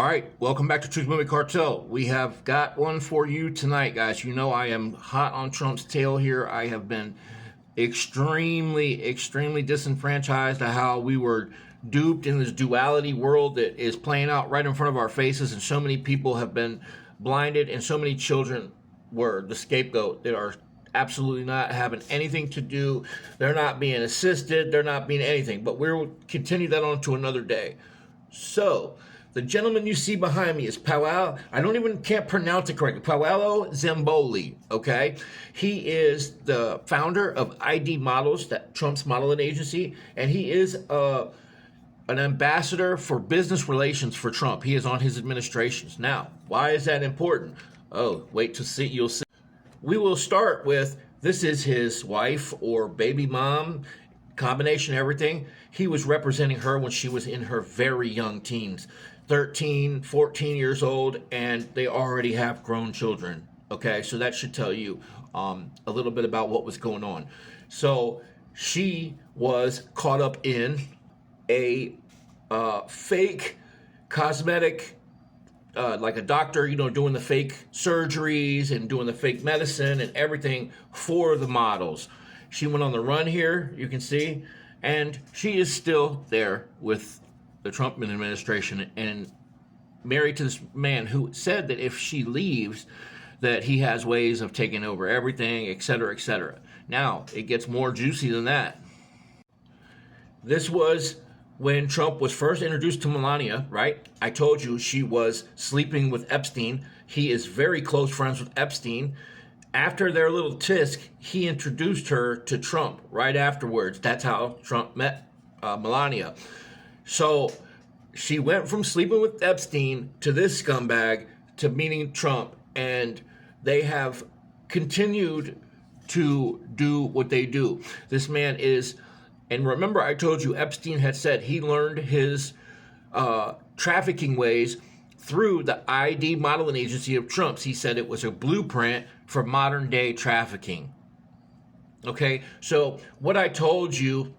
right, welcome back to Truth Movie Cartel. We have got one for you tonight, guys. You know I am hot on Trump's tail here. I have been extremely disenfranchised to how we were duped in this duality world that is playing out right in front of our faces, and so many people have been blinded, and so many children were the scapegoat that are absolutely not having anything to do. They're not being assisted. They're not being anything. But we'll continue that on to another day. So, the gentleman you see behind me is Paolo. Can't pronounce it correctly. Paolo Zamboli, okay? He is the founder of ID Models, that Trump's modeling agency, and he is an ambassador for business relations for Trump. He is on his administrations. Now, why is that important? Oh, wait to see. You'll see. We will start with, this is his wife or baby mom, combination of everything. He was representing her when she was in her very young teens, 13, 14 years old, and they already have grown children. Okay, so that should tell you a little bit about what was going on. So she was caught up in a fake cosmetic, like a doctor, doing the fake surgeries and doing the fake medicine and everything for the models. She went on the run here, you can see, and she is still there with the Trump administration and married to this man who said that if she leaves, that he has ways of taking over everything, etc., etc. Now, it gets more juicy than that. This was when Trump was first introduced to Melania, right? I told you she was sleeping with Epstein. He is very close friends with Epstein. After their little tisk, he introduced her to Trump right afterwards. That's how Trump met Melania. So she went from sleeping with Epstein to this scumbag to meeting Trump, and they have continued to do what they do. This man is, and remember I told you Epstein had said he learned his trafficking ways through the ID modeling agency of Trump's. He said it was a blueprint for modern day trafficking. Okay, so what I told you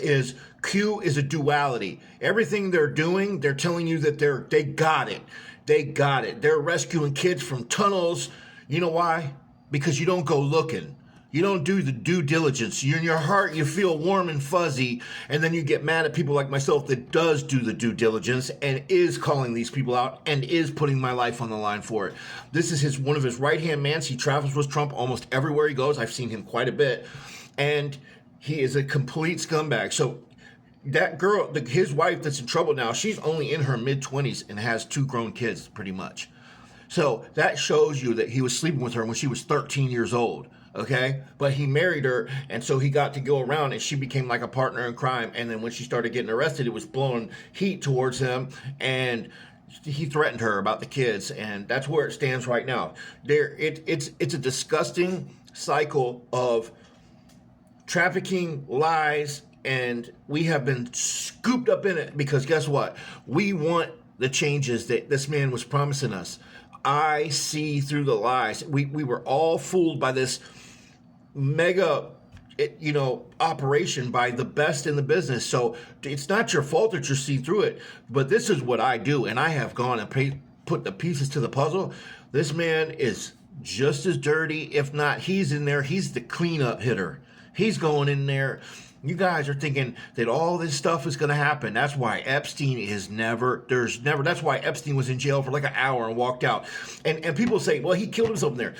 is Q is a duality. Everything they're doing, they're telling you that they got it. They got it. They're rescuing kids from tunnels. You know why? Because you don't go looking. You don't do the due diligence. In your heart, you feel warm and fuzzy, and then you get mad at people like myself that does do the due diligence and is calling these people out and is putting my life on the line for it. This is one of his right-hand mans. He travels with Trump almost everywhere he goes. I've seen him quite a bit, and he is a complete scumbag. So that girl, his wife that's in trouble now, she's only in her mid-20s and has 2 grown kids, pretty much. So that shows you that he was sleeping with her when she was 13 years old. Okay, but he married her, and so he got to go around, and she became like a partner in crime. And then when she started getting arrested, it was blowing heat towards him, and he threatened her about the kids, and that's where it stands right now. It's a disgusting cycle of trafficking, lies, and we have been scooped up in it because guess what? We want the changes that this man was promising us. I see through the lies. We were all fooled by this mega, operation by the best in the business. So it's not your fault that you're seeing through it, but this is what I do, and I have gone and put the pieces to the puzzle. This man is just as dirty, if not, he's in there. He's the cleanup hitter. He's going in there. You guys are thinking that all this stuff is going to happen. That's why Epstein that's why Epstein was in jail for like an hour and walked out. And people say, well, he killed himself in there.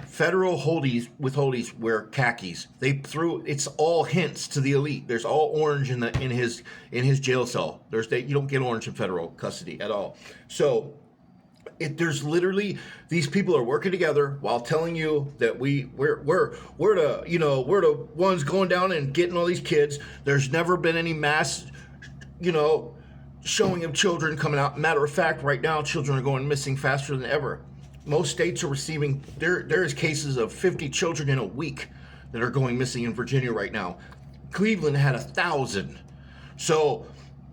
Federal withholdies wear khakis. It's all hints to the elite. There's all orange in his jail cell. You don't get orange in federal custody at all. So there's literally, these people are working together while telling you that we're the ones going down and getting all these kids. There's never been any mass, showing of children coming out. Matter of fact, right now, children are going missing faster than ever. Most states are receiving, there is cases of 50 children in a week that are going missing in Virginia right now. Cleveland had 1,000. So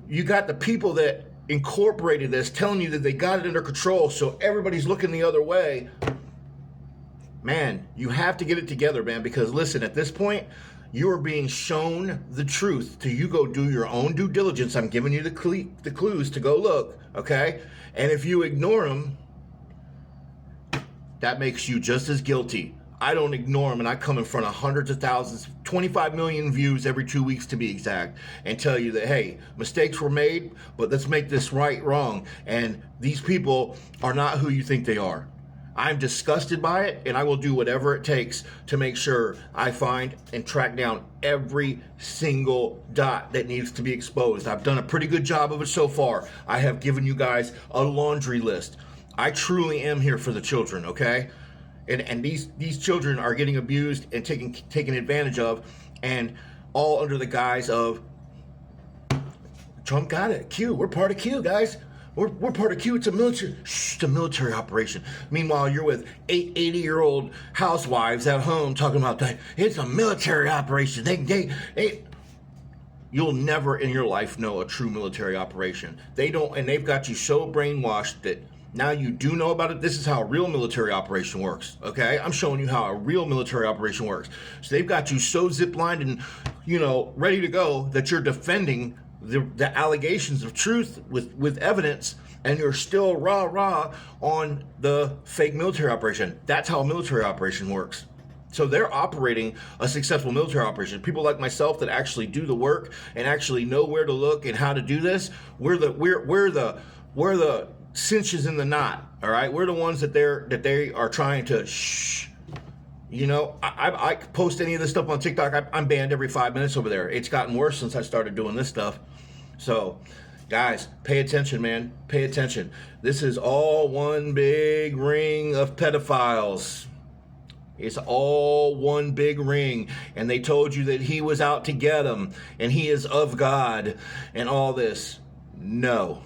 you got the people that incorporated this telling you that they got it under control, so everybody's looking the other way. Man, you have to get it together, man, because listen, at this point, You are being shown the truth to you go do your own due diligence. I'm giving you the clues to go look, okay? And if you ignore them, that makes you just as guilty. I don't ignore them, and I come in front of hundreds of thousands, 25 million views every 2 weeks to be exact, and tell you that, hey, mistakes were made, but let's make this wrong. And these people are not who you think they are. I'm disgusted by it, and I will do whatever it takes to make sure I find and track down every single dot that needs to be exposed. I've done a pretty good job of it so far. I have given you guys a laundry list. I truly am here for the children, okay? And these children are getting abused and taken advantage of, and all under the guise of Trump got it. Q, we're part of Q, guys. We're part of Q. It's a military operation. Meanwhile, you're with 80-year-old housewives at home talking about that. It's a military operation. You'll never in your life know a true military operation. They don't, and they've got you so brainwashed that now you do know about it. This is how a real military operation works, okay? I'm showing you how a real military operation works. So they've got you so zip-lined and, ready to go that you're defending the allegations of truth with evidence, and you're still rah on the fake military operation. That's how a military operation works. So they're operating a successful military operation. People like myself that actually do the work and actually know where to look and how to do this. We're the cinches in the knot, all right? We're the ones that they are trying to shh. I post any of this stuff on TikTok. I'm banned every 5 minutes over there. It's gotten worse since I started doing this stuff. So, guys, pay attention, man. Pay attention. This is all one big ring of pedophiles. It's all one big ring. And they told you that he was out to get them and he is of God and all this. No.